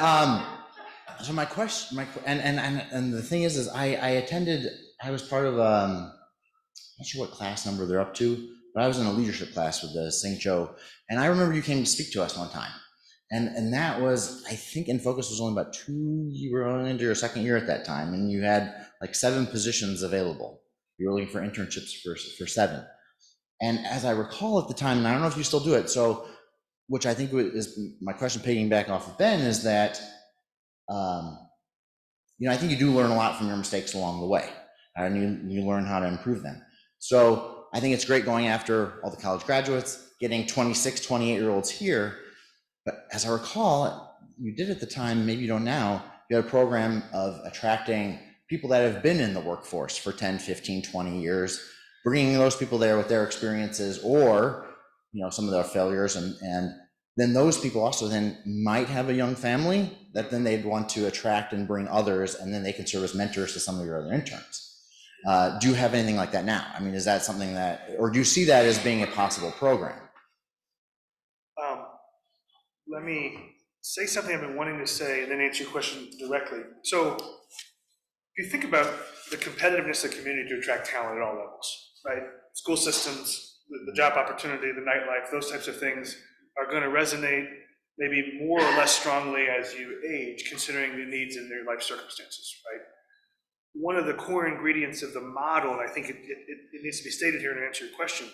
So my question, and the thing is I attended, I was part of, not sure what class number they're up to, but I was in a leadership class with the St. Joe, and I remember you came to speak to us one time. And that was, I think In Focus was only about you were only into your second year at that time, and you had like 7 positions available. You were looking for internships for 7. And as I recall at the time, and I don't know if you still do it, so, which I think is my question piggyback off of Ben, is that, I think you do learn a lot from your mistakes along the way, and you learn how to improve them. So I think it's great going after all the college graduates, getting 26, 28-year-olds here. But as I recall, you did at the time, maybe you don't now, you had a program of attracting people that have been in the workforce for 10, 15, 20 years, bringing those people there with their experiences or, some of their failures. And then those people also then might have a young family that then they'd want to attract and bring others, and then they can serve as mentors to some of your other interns. Do you have anything like that now? I mean, is that something that, or do you see that as being a possible program? Let me say something I've been wanting to say and then answer your question directly. So if you think about the competitiveness of the community to attract talent at all levels, right? School systems, the job opportunity, the nightlife, those types of things are going to resonate maybe more or less strongly as you age, considering the needs in their life circumstances, right? One of the core ingredients of the model, and I think it needs to be stated here to answer your question,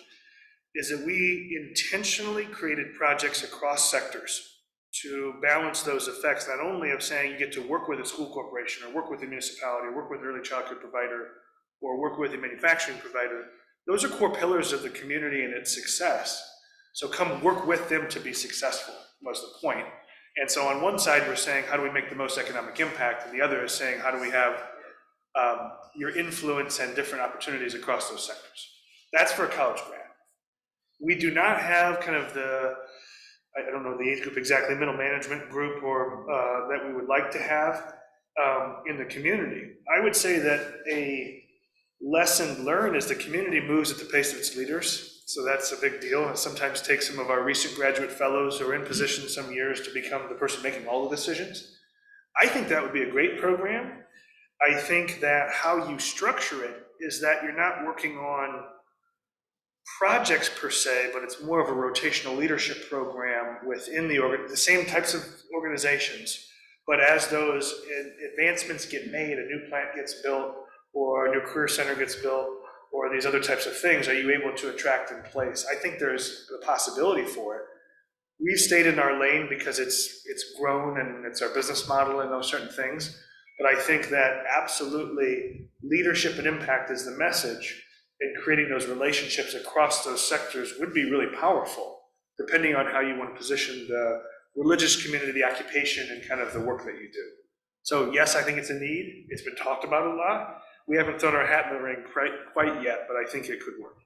is that we intentionally created projects across sectors to balance those effects, not only of saying you get to work with a school corporation or work with a municipality or work with an early childhood provider or work with a manufacturing provider. Those are core pillars of the community and its success. So come work with them to be successful was the point. And so on one side, we're saying, how do we make the most economic impact? And the other is saying, how do we have your influence and different opportunities across those sectors? That's for a college grad. We do not have kind of I don't know the age group exactly, middle management group or that we would like to have in the community. I would say that a lesson learned is the community moves at the pace of its leaders. So that's a big deal. And it sometimes takes some of our recent graduate fellows who are in position some years to become the person making all the decisions. I think that would be a great program. I think that how you structure it is that you're not working on projects per se, but it's more of a rotational leadership program within the same types of organizations. But as those advancements get made, a new plant gets built, or a new career center gets built, or these other types of things, are you able to attract in place? I think there's a possibility for it. We've stayed in our lane because it's grown and it's our business model and those certain things. But I think that absolutely leadership and impact is the message, and creating those relationships across those sectors would be really powerful, depending on how you want to position the religious community, the occupation, and kind of the work that you do. So yes, I think it's a need. It's been talked about a lot. We haven't thrown our hat in the ring quite yet, but I think it could work.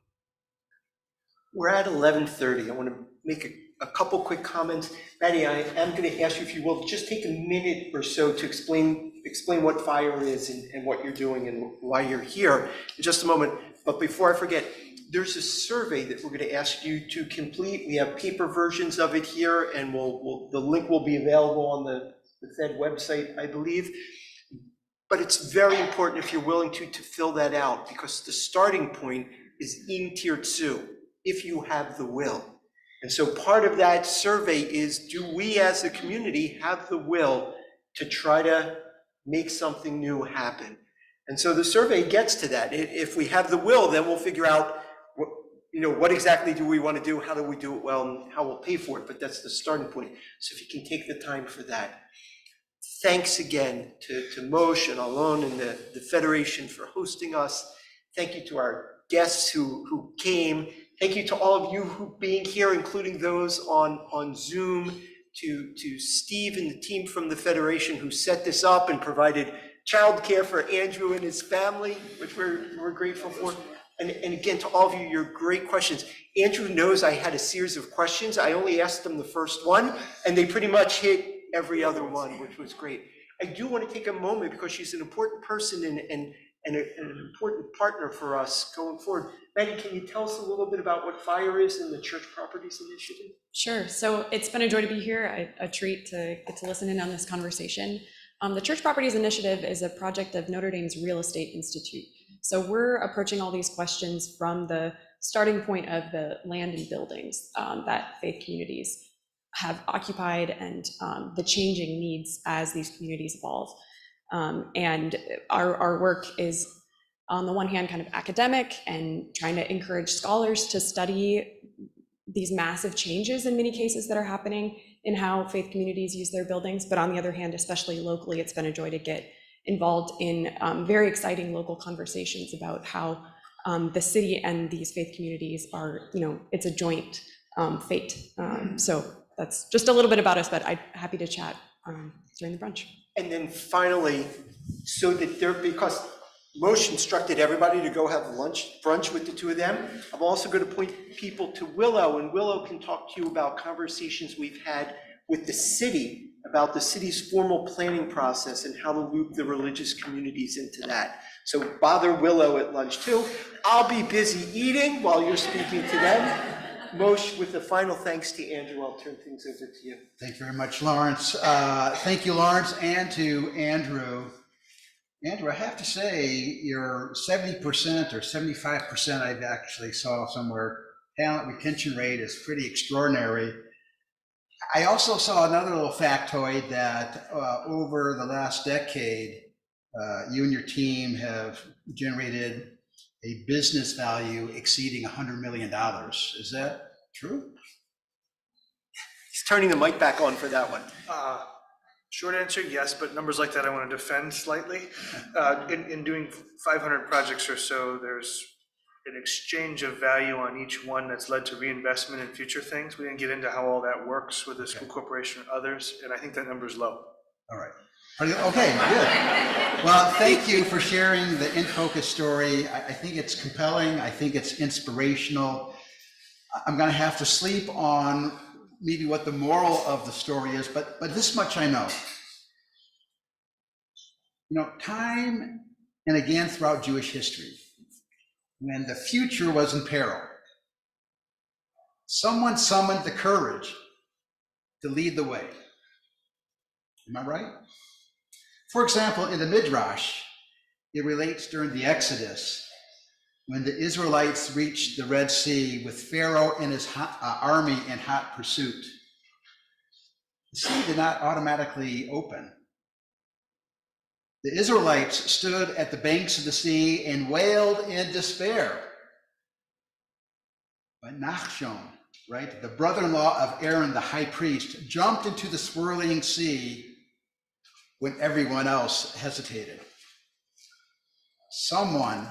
We're at 11:30. I want to make a couple quick comments. Maddie, I am going to ask you, if you will, just take a minute or so to explain what FIRE is and what you're doing and why you're here in just a moment. But before I forget, there's a survey that we're going to ask you to complete. We have paper versions of it here, and the link will be available on the Fed website, I believe. But it's very important, if you're willing to fill that out, because the starting point is in Tier 2, if you have the will. And so part of that survey is, do we as a community have the will to try to make something new happen? And so the survey gets to that. If we have the will, then we'll figure out what exactly do we want to do, how do we do it well, and how we'll pay for it. But that's the starting point. So if you can take the time for that. Thanks again to Moshe and Alon and the Federation for hosting us. Thank you to our guests who came. Thank you to all of you who being here, including those on Zoom, to Steve and the team from the Federation who set this up and provided childcare for Andrew and his family, which we're grateful for. And again, to all of you, your great questions. Andrew knows I had a series of questions. I only asked them the first one, and they pretty much hit every other one, which was great. I do want to take a moment, because she's an important person and an important partner for us going forward. Maddie, can you tell us a little bit about what FIRE is and the Church Properties Initiative? Sure. So it's been a joy to be here, a treat to get to listen in on this conversation. The Church Properties Initiative is a project of Notre Dame's Real Estate Institute. So we're approaching all these questions from the starting point of the land and buildings that faith communities have occupied and the changing needs as these communities evolve. And our work is, on the one hand, kind of academic and trying to encourage scholars to study these massive changes in many cases that are happening in how faith communities use their buildings. But on the other hand, especially locally, it's been a joy to get involved in very exciting local conversations about how the city and these faith communities are, it's a joint fate. So that's just a little bit about us, but I'm happy to chat during the brunch. And then finally, so that because Moshe instructed everybody to go have brunch with the two of them, I'm also going to point people to Willow, and Willow can talk to you about conversations we've had with the city about the city's formal planning process and how to loop the religious communities into that. So bother Willow at lunch too. I'll be busy eating while you're speaking to them. Moshe, with the final thanks to Andrew, I'll turn things over to you. Thank you very much, Lawrence. Thank you, Lawrence, and to Andrew. Andrew, I have to say, your 70% or 75%, I've actually saw somewhere, talent retention rate is pretty extraordinary. I also saw another little factoid that over the last decade, you and your team have generated a business value exceeding $100 million. Is that true? He's turning the mic back on for that one. Short answer, yes, but numbers like that I want to defend slightly. In doing 500 projects or so, there's an exchange of value on each one that's led to reinvestment in future things. We didn't get into how all that works with the school corporation or others, and I think that number is low. All right. Okay, good. Well, thank you for sharing the In Focus story. I think it's compelling. I think it's inspirational. I'm going to have to sleep on maybe what the moral of the story is, but this much I know. Time and again throughout Jewish history, when the future was in peril, someone summoned the courage to lead the way. Am I right? For example, in the Midrash, it relates during the Exodus, when the Israelites reached the Red Sea with Pharaoh and his army in hot pursuit. The sea did not automatically open. The Israelites stood at the banks of the sea and wailed in despair. But Nachshon, right, the brother-in-law of Aaron, the high priest, jumped into the swirling sea when everyone else hesitated. Someone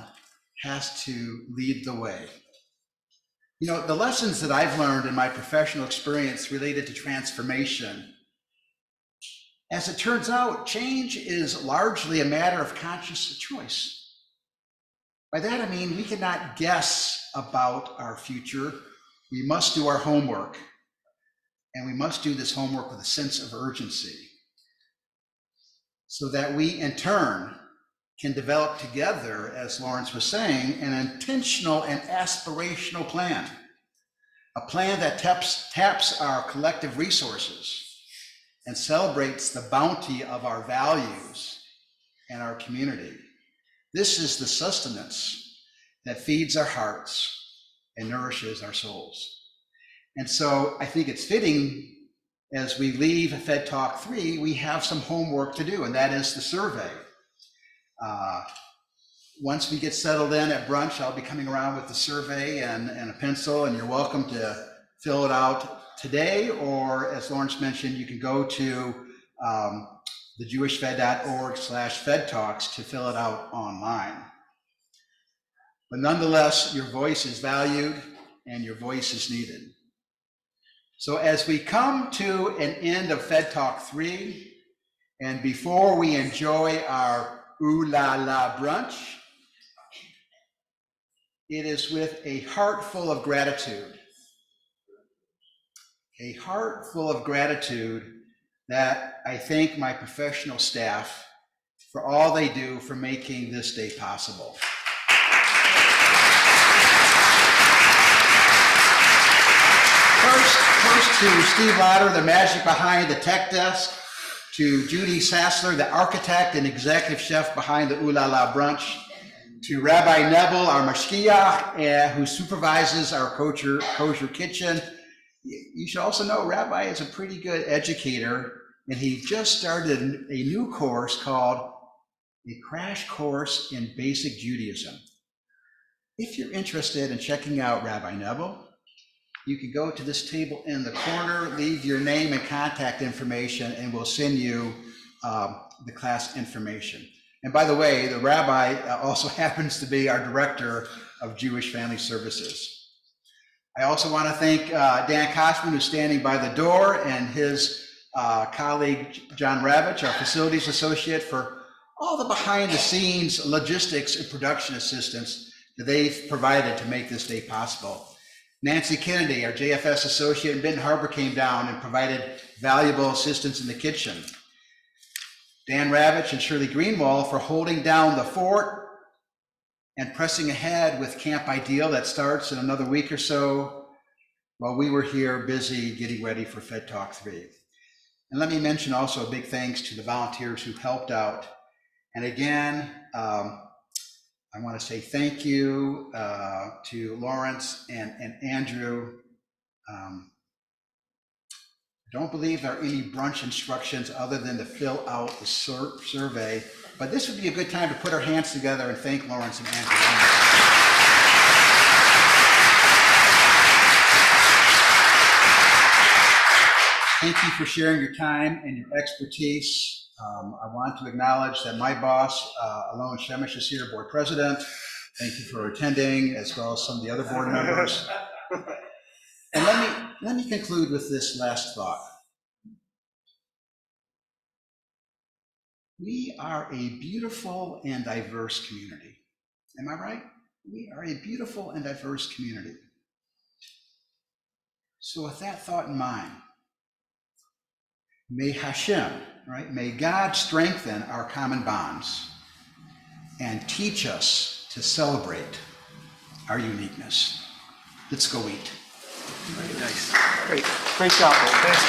has to lead the way. The lessons that I've learned in my professional experience related to transformation, as it turns out, change is largely a matter of conscious choice. By that I mean we cannot guess about our future. We must do our homework, and we must do this homework with a sense of urgency, so that we in turn can develop together, as Lawrence was saying, an intentional and aspirational plan, a plan that taps our collective resources and celebrates the bounty of our values and our community. This is the sustenance that feeds our hearts and nourishes our souls. And so I think it's fitting, as we leave Fed Talk 3, we have some homework to do, and that is the survey. Once we get settled in at brunch, I'll be coming around with the survey and a pencil, and you're welcome to fill it out today, or as Lawrence mentioned, you can go to thejewishfed.org/fedtalks to fill it out online. But nonetheless, your voice is valued and your voice is needed. So as we come to an end of Fed Talk 3, and before we enjoy our Ooh La La brunch, it is with a heart full of gratitude. A heart full of gratitude that I thank my professional staff for all they do for making this day possible. First to Steve Lauder, the magic behind the tech desk, to Judy Sassler, the architect and executive chef behind the Ooh La La Brunch, to Rabbi Nebel, our mashgiach, who supervises our kosher kitchen. You should also know Rabbi is a pretty good educator, and he just started a new course called A Crash Course in Basic Judaism. If you're interested in checking out Rabbi Nebel, you can go to this table in the corner, leave your name and contact information, and we'll send you the class information. And by the way, the rabbi also happens to be our director of Jewish Family Services. I also want to thank Dan Kossman, who's standing by the door, and his colleague, John Ravitch, our facilities associate, for all the behind-the-scenes logistics and production assistance that they've provided to make this day possible. Nancy Kennedy, our JFS associate in Benton Harbor, came down and provided valuable assistance in the kitchen. Dan Ravitch and Shirley Greenwald for holding down the fort and pressing ahead with Camp Ideal that starts in another week or so, while we were here busy getting ready for Fed Talk 3. And let me mention also a big thanks to the volunteers who helped out. And again, I want to say thank you to Lawrence and Andrew. I don't believe there are any brunch instructions other than to fill out the survey, but this would be a good time to put our hands together and thank Lawrence and Andrew. Thank you for sharing your time and your expertise. I want to acknowledge that my boss, Alon Shemesh, is here, board president. Thank you for attending, as well as some of the other board members. And let me conclude with this last thought. We are a beautiful and diverse community. Am I right? We are a beautiful and diverse community. So with that thought in mind, may Hashem, right? May God strengthen our common bonds and teach us to celebrate our uniqueness. Let's go eat. Very nice. Great job. Thanks.